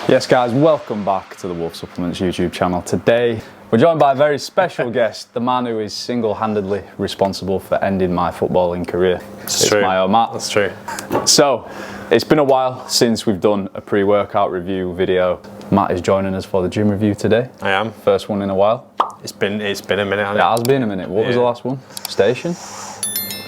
Yes guys, welcome back to the Wolf Supplements YouTube channel. Today we're joined by a very special guest, the man who is single-handedly responsible for ending my footballing career. It's true. my own Matt. That's true. So, it's been a while since we've done a pre-workout review video. Matt is joining us for the gym review today. I am. First one in a while. It's been a minute, hasn't It has been a minute. What was the last one? Station?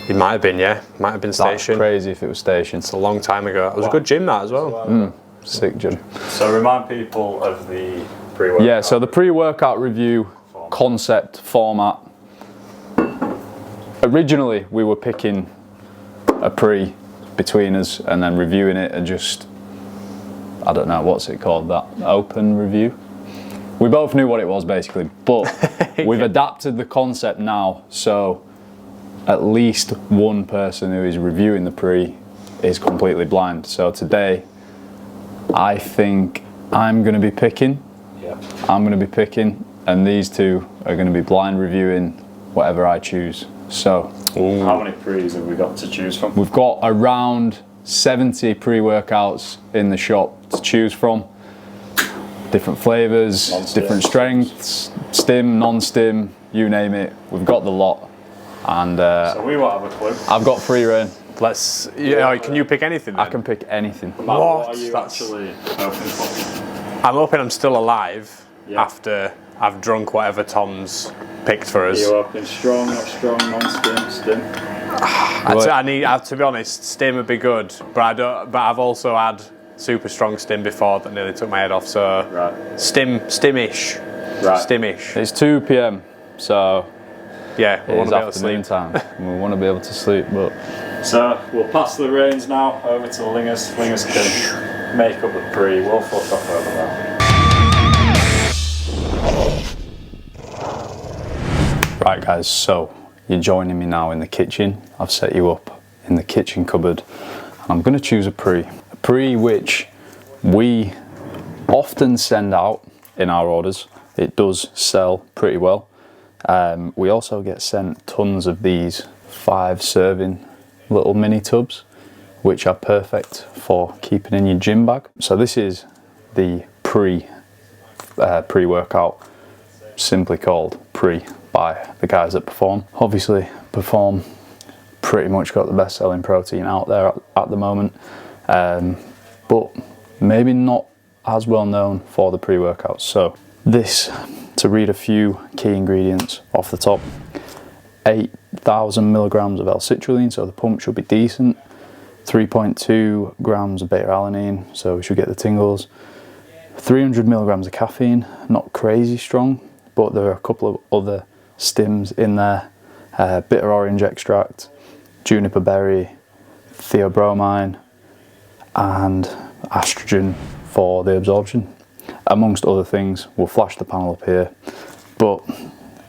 It might have been, yeah. Might have been Station. That's crazy if it was Station. It's a long time ago. It was a good gym, that as well. Sick gym. So remind people of the pre-workout. Yeah, so the pre-workout review concept format. Originally, we were picking a pre between us and then reviewing it and just, I don't know, what's it called, that open review? We both knew what it was basically, but we've adapted the concept now, so at least one person who is reviewing the pre is completely blind. So today, I think I'm going to be picking. Yeah. I'm going to be picking, and these two are going to be blind reviewing whatever I choose. So, How many pre's have we got to choose from? we've got around 70 pre-workouts in the shop to choose from. Different flavors, Non-stim. different strengths, stim, non-stim, you name it. We've got the lot. And So we won't have a clue. I've got free reign. Can you pick anything then? I can pick anything. Matt, what What? are you That's- actually hoping for? I'm hoping I'm still alive Yeah. after I've drunk whatever Tom's picked for Are us. you hoping strong, not strong, non-stim, stim? To be honest, stim would be good, but I've also had super strong stim before that nearly took my head off. So Right. stimish, Right. stimish. It's 2 p.m, so Yeah, we it want is to be able to afternoon sleep. time. We want to be able to sleep, but So we'll pass the reins now over to the Lingers. Lingers can make up the pre. We'll fuck off over there. right guys, so you're joining me now in the kitchen. I've set you up in the kitchen cupboard and I'm going to choose a pre which we often send out in our orders. It does sell pretty well. We also get sent tons of these 5-serving little mini tubs which are perfect for keeping in your gym bag. So this is the pre-workout, simply called Pre by the guys at Per4m. Obviously Per4m pretty much got the best selling protein out there at the moment, but maybe not as well known for the pre-workouts. So this, to read a few key ingredients off the top: 8,000 milligrams of L-citrulline, so the pump should be decent. 3.2 grams of beta-alanine, so we should get the tingles. 300 milligrams of caffeine, not crazy strong, but there are a couple of other stims in there. Bitter orange extract, juniper berry, theobromine, and estrogen for the absorption, amongst other things. We'll flash the panel up here, but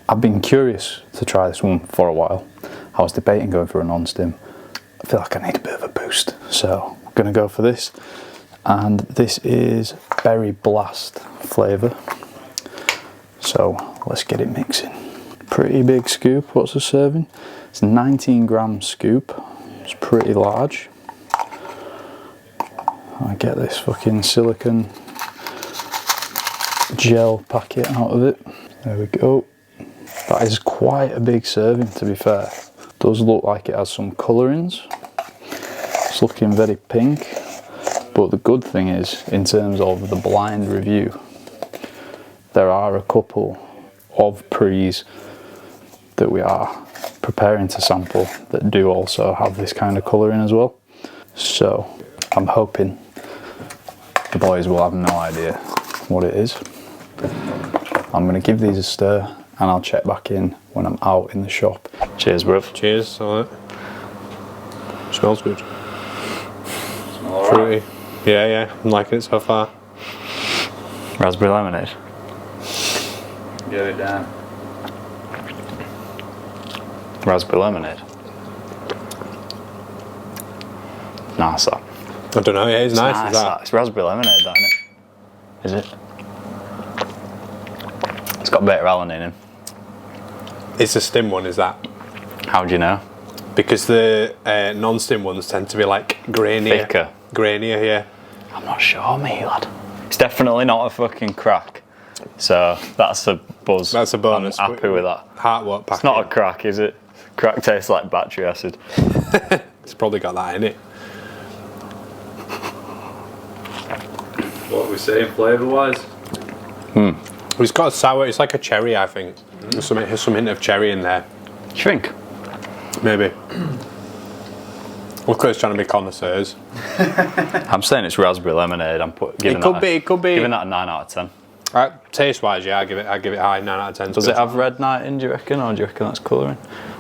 I've been curious to try this one for a while. I was debating going for a non-stim. I feel like I need a bit of a boost, so I'm gonna go for this. And this is Berry Blast flavour. So let's get it mixing. Pretty big scoop. What's the serving? It's a 19 gram scoop. It's pretty large. I get this fucking silicone gel packet out of it. There we go. That is quite a big serving, to be fair. Does look like it has some colourings. It's looking very pink. But the good thing is, in terms of the blind review, there are a couple of pre's that we are preparing to sample that do also have this kind of colouring as well. So I'm hoping the boys will have no idea what it is. I'm going to give these a stir and I'll check back in when I'm out in the shop. Cheers, bro. Cheers. All right. Smells good. All right. Fruity. Yeah, I'm liking it so far. Raspberry lemonade. Get it down. Raspberry lemonade. Nice that. I don't know. Yeah, it's nice. Is that? It's raspberry lemonade, that, isn't it? Is it? It's got beta-alanine in. It's a stim one, is that? How do you know? Because the non-stim ones tend to be like grainier. Thicker. Grainier, yeah. I'm not sure, me lad. It's definitely not a fucking crack. So that's a buzz. That's a bonus. I'm happy with that. Heartwork pack. It's not a crack, is it? Crack tastes like battery acid. It's probably got that in it. What are we saying flavour-wise? It's got a sour. It's like a cherry, I think. There's some hint of cherry in there. Do you think? Maybe. We're close trying to be connoisseurs. I'm saying it's raspberry lemonade. It could be. Giving that a 9 out of 10. Taste-wise, yeah, I give it high 9 out of 10. Does it have red nighting, do you reckon, or do you reckon that's colouring?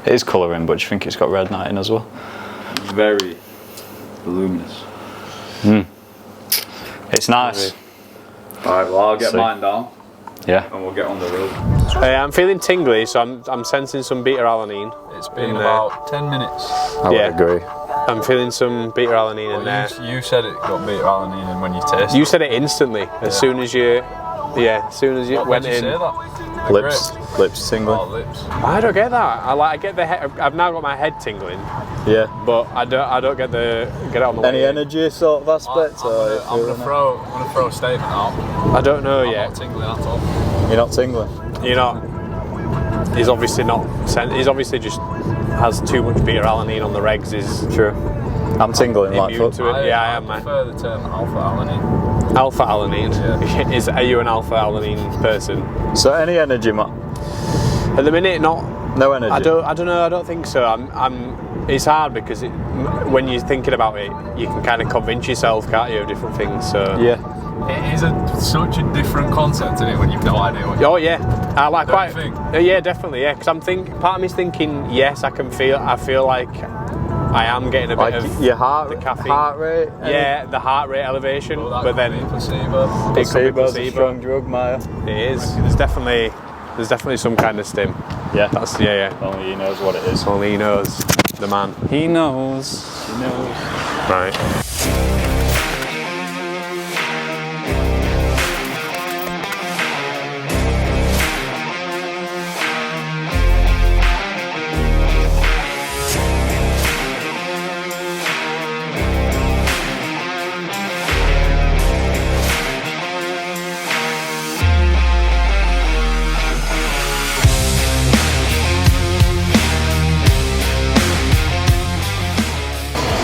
It is colouring, but do you think it's got red nighting as well? Very voluminous. It's nice. Alright, well I'll get mine down Yeah. and we'll get on the road. I'm feeling tingly, so I'm sensing some beta-alanine. It's been about 10 minutes. I would agree. I'm feeling some beta-alanine in there. You said it got beta-alanine in when you tasted it. You said it instantly, as soon as you went in. Say that? Lips tingling. Oh, lips. I don't get that. I get the head. I've now got my head tingling, Yeah. but I don't get it on the Any way. energy sort of aspect? I'm gonna throw a statement out. I don't know I'm yet. not tingling at all. You're not tingling? You're not. He's obviously not. He's obviously just has too much beta-alanine on the regs. Is True. I'm tingling like immune fuck. to it. Yeah, I am. I prefer the term alpha-alanine. Alpha-alanine. Yeah. Are you an alpha-alanine person? So any energy, Matt? At the minute, not. No energy? I don't know. I don't think so. It's hard because when you're thinking about it, you can kind of convince yourself, can't you, of different things. So Yeah. It is such a different concept, isn't it, when you've no idea what Oh yeah, I like Don't quite. you think? Yeah, definitely. Yeah, because part of me's thinking, yes, I feel like I am getting a bit Like of your heart rate? Yeah, the heart rate elevation, Well, that but could be then placebo. it could be Placebo's a placebo. strong drug, Maya. It is. There's definitely some kind of stim. Yeah. That's yeah. Only he knows what it is. Only he knows, the man. He knows. He knows. Right.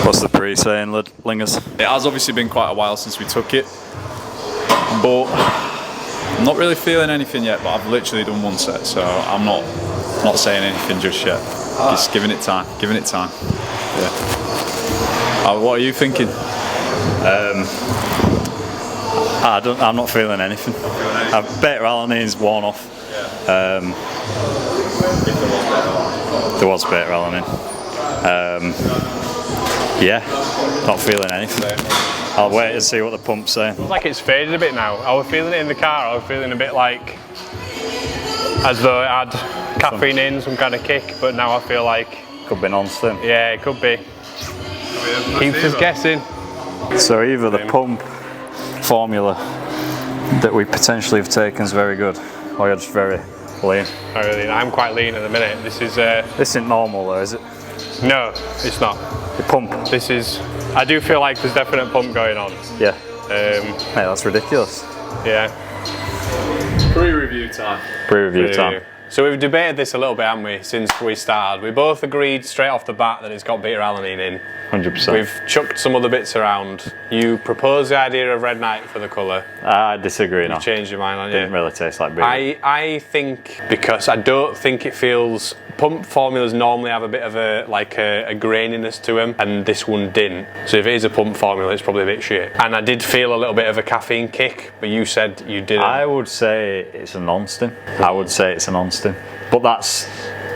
What's the pre saying, Lingers? It has obviously been quite a while since we took it, but I'm not really feeling anything yet, but I've literally done one set, so I'm not saying anything just yet. Just giving it time, Yeah. What are you thinking? I'm not feeling anything. Beta-alanine's worn off. There was beta-alanine. Yeah, not feeling anything. I'll wait and see what the pump's saying. Feels like it's faded a bit now. I was feeling it in the car. I was feeling a bit like as though it had caffeine in, some kind of kick. But now I feel like Could be non-stim. yeah, it could be. Keeps us guessing. So either the pump formula that we potentially have taken is very good, or you're just very lean. I'm quite lean at the minute. This is This isn't normal though, is it? no, it's not. The pump? This is. I do feel like there's definite pump going on. Yeah. Mate, that's ridiculous. Yeah. Pre-review time. Pre-review time. So we've debated this a little bit, haven't we, since we started. We both agreed straight off the bat that it's got beta-alanine in. 100%. We've chucked some other bits around. You proposed the idea of red night for the colour. I disagree now. Changed your mind on Didn't it. really taste like beer. I think because I don't think it feels. Pump formulas normally have a bit of a graininess to them, and this one didn't. So if it is a pump formula, it's probably a bit shit. And I did feel a little bit of a caffeine kick, but you said you didn't. I would say it's a non-stim. But that's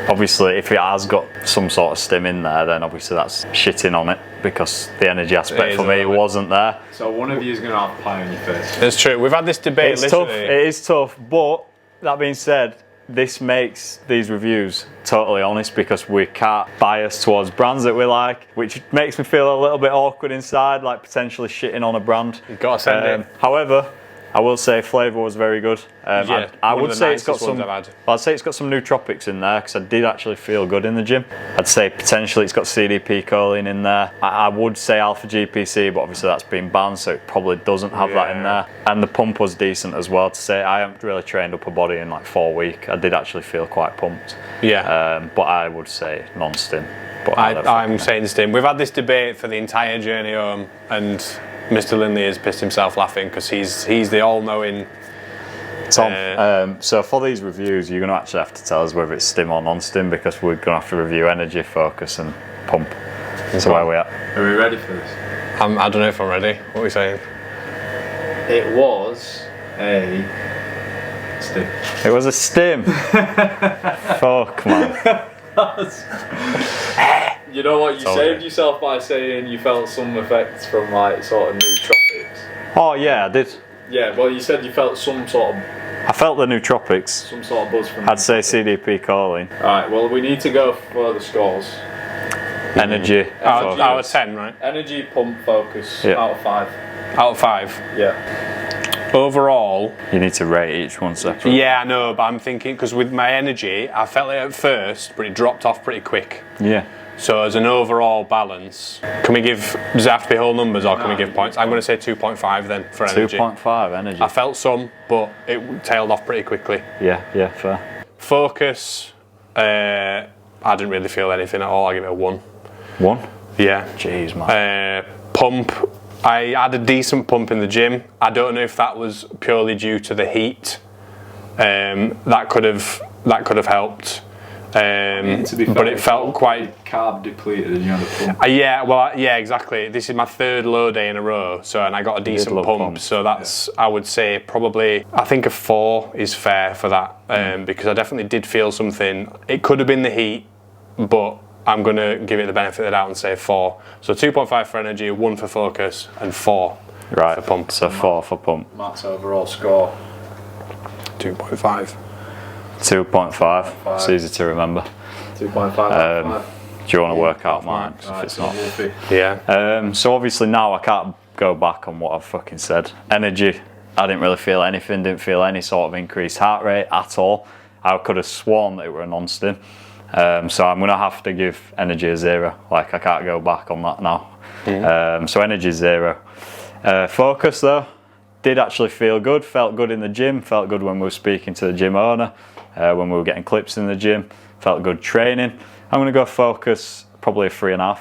obviously, if it has got some sort of stim in there, then obviously that's shitting on it because the energy aspect for me wasn't there. So one of you is going to have pie on your face. That's true. We've had this debate. It's literally. tough. It is tough. But that being said, this makes these reviews totally honest because we can't bias towards brands that we like, which makes me feel a little bit awkward inside, like potentially shitting on a brand. You've got to send it. However, I will say flavour was very good. Yeah, I one of would the say it's got nicest ones some. I've had. I'd say it's got some nootropics in there because I did actually feel good in the gym. I'd say potentially it's got CDP choline in there. I would say alpha GPC, but obviously that's been banned, so it probably doesn't have that in there. And the pump was decent as well. To say I haven't really trained upper body in like 4 weeks. I did actually feel quite pumped. Yeah. But I would say non-stim. But I'm saying stim. We've had this debate for the entire journey home, and Mr. Lindley has pissed himself laughing because he's the all-knowing. Tom, so for these reviews, you're going to actually have to tell us whether it's stim or non-stim because we're going to have to review energy, focus, and pump. So where are we at? Are we ready for this? I don't know if I'm ready. What are we saying? It was a stim. It was a stim. Fuck, man. You know what? You Told saved you. yourself by saying you felt some effects from like sort of nootropics. Oh yeah, I did. Yeah, well, you said you felt some sort of I felt the nootropics. buzz from. I'd say CDP choline. All right. Well, we need to go for the scores. Energy. Out of 10, right? Energy, pump, focus. Yeah. Out of 5. Out of 5. Yeah. Overall, You need to rate each one separately. yeah, I know, but I'm thinking because with my energy, I felt it at first, but it dropped off pretty quick. Yeah. So as an overall balance, can we give? Does it have to be whole numbers or can we give points? I'm going to say 2.5 then for energy. 2.5 energy. I felt some, but it tailed off pretty quickly. Yeah, fair. Focus, I didn't really feel anything at all. I give it a 1. 1? Yeah. Jeez, man. Pump, I had a decent pump in the gym. I don't know if that was purely due to the heat. That could have helped. To be fair, But it felt quite carb depleted and you had a pump. yeah, exactly. This is my 3rd low day in a row, and I got a decent love pump. pumps. So that's, I would say, probably, I think a 4 is fair for that, because I definitely did feel something. It could have been the heat, but I'm going to give it the benefit of the doubt and say 4. So 2.5 for energy, 1 for focus, and 4 Right. for pump. So 4 for pump. Matt's overall score. 2.5. 2.5. It's easy to remember. 2.5 out of 5. Do you want to work out mine? If Right, it's so not. Wolfie. Yeah. So obviously now I can't go back on what I've fucking said. Energy, I didn't really feel anything, didn't feel any sort of increased heart rate at all. I could have sworn that it were a non-stim. So I'm going to have to give energy a 0. Like I can't go back on that now. So energy 0. Focus though, did actually feel good, felt good in the gym, felt good when we were speaking to the gym owner, when we were getting clips in the gym, felt good training. I'm going to go focus, probably a 3.5.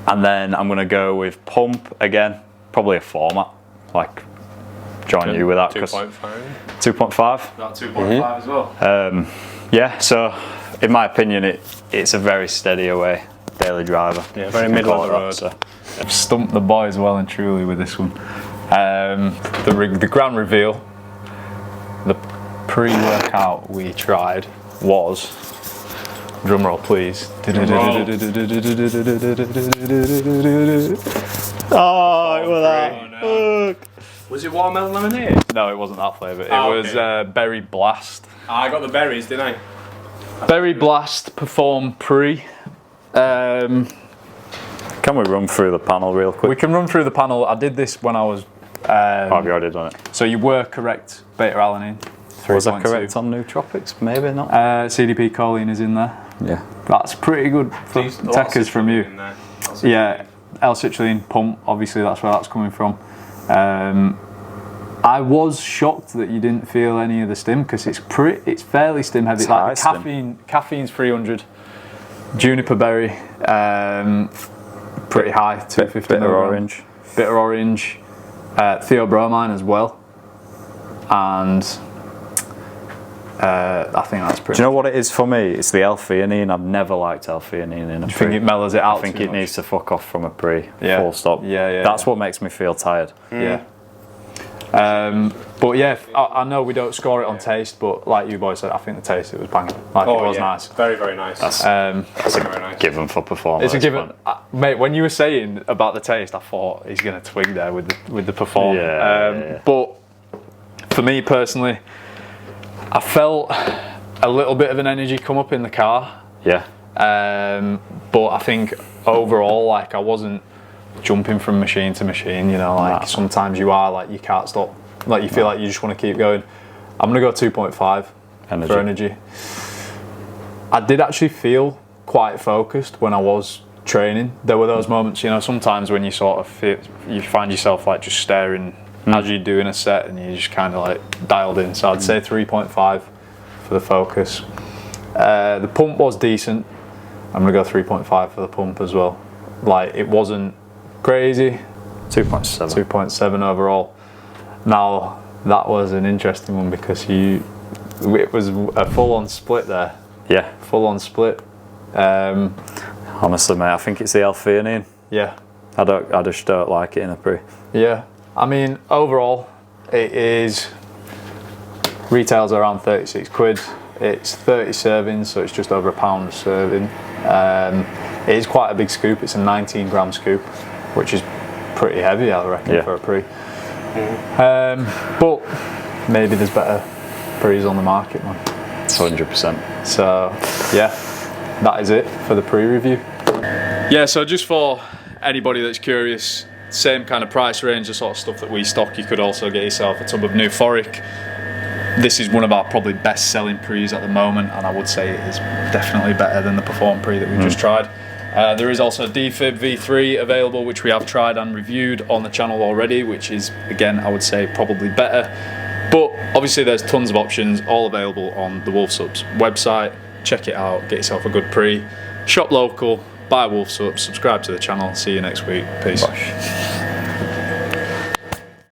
And then I'm going to go with pump again, probably a 4, Matt. Like, join you with that. 2.5. 2.5? Got 2.5 as well. Yeah, so in my opinion, it's a very steady away daily driver. Yeah, very middle of the road. So. I've stumped the boys well and truly with this one. The grand reveal, the pre-workout we tried was, drumroll please. Oh, well, that. Was it watermelon lemonade? No, it wasn't that flavour. It Oh, was okay. Berry Blast. I got the berries, didn't I? Berry Blast Per4m Pre. Can we run through the panel real quick? We can run through the panel. I did this when I was. Have you already done it? So you were correct. Beta alanine. Was I 3.2. correct on nootropics? Maybe not. CDP choline is in there. Yeah. That's pretty good for techers from you. Yeah, L-citrulline pump. Obviously, that's where that's coming from. I was shocked that you didn't feel any of the stim because it's fairly stim heavy. It's like high caffeine's 300. Juniper berry, pretty high, 250 Bitter milligrams. orange. Bitter orange, theobromine as well, and I think that's pretty. Do you know what it is for me? It's the L-theanine. I've never liked L-theanine in a I pre. think it mellows it out. I think too it much. needs to fuck off from a pre. Yeah. Full stop. Yeah. That's what makes me feel tired. Yeah. But yeah, I know we don't score it on taste, but like you boys said, I think the taste, it was banging. Like it was nice. Very, very nice. That's very nice. given for performance. It's a given, mate. When you were saying about the taste, I thought he's going to twig there with the performance. Yeah. But for me personally, I felt a little bit of an energy come up in the car. Yeah. But I think overall, like I wasn't jumping from machine to machine, you know, like sometimes you are like, you can't stop, like you feel like you just want to keep going. I'm gonna go 2.5 for energy. I did actually feel quite focused when I was training. There were those moments, you know, sometimes when you sort of feel, you find yourself like just staring as you're doing a set and you just kind of like dialed in. So I'd say 3.5 for the focus. The pump was decent. I'm gonna go 3.5 for the pump as well. Like, it wasn't crazy. 2.7 overall. Now that was an interesting one because it was a full-on split there. Yeah, full-on split. Honestly, mate, I think it's the L-theanine. Yeah, I just don't like it in a pre. Yeah, I mean, overall, it is retails around 36 quid. It's 30 servings, so it's just over a pound a serving. It is quite a big scoop. It's a 19 gram scoop, which is pretty heavy, I reckon, for a pre. But maybe there's better pre's on the market, man. 100%. So yeah, that is it for the pre-review. Yeah, so just for anybody that's curious, same kind of price range, the sort of stuff that we stock. You could also get yourself a tub of Euphoric. This is one of our probably best selling pre's at the moment, and I would say it is definitely better than the Per4m Pre that we just tried. There is also Defib V3 available, which we have tried and reviewed on the channel already, which is, again, I would say probably better. But obviously there's tons of options, all available on the Wolf Subs website. Check it out, get yourself a good pre. Shop local, buy Wolf Subs, subscribe to the channel. See you next week. Peace. Bosh.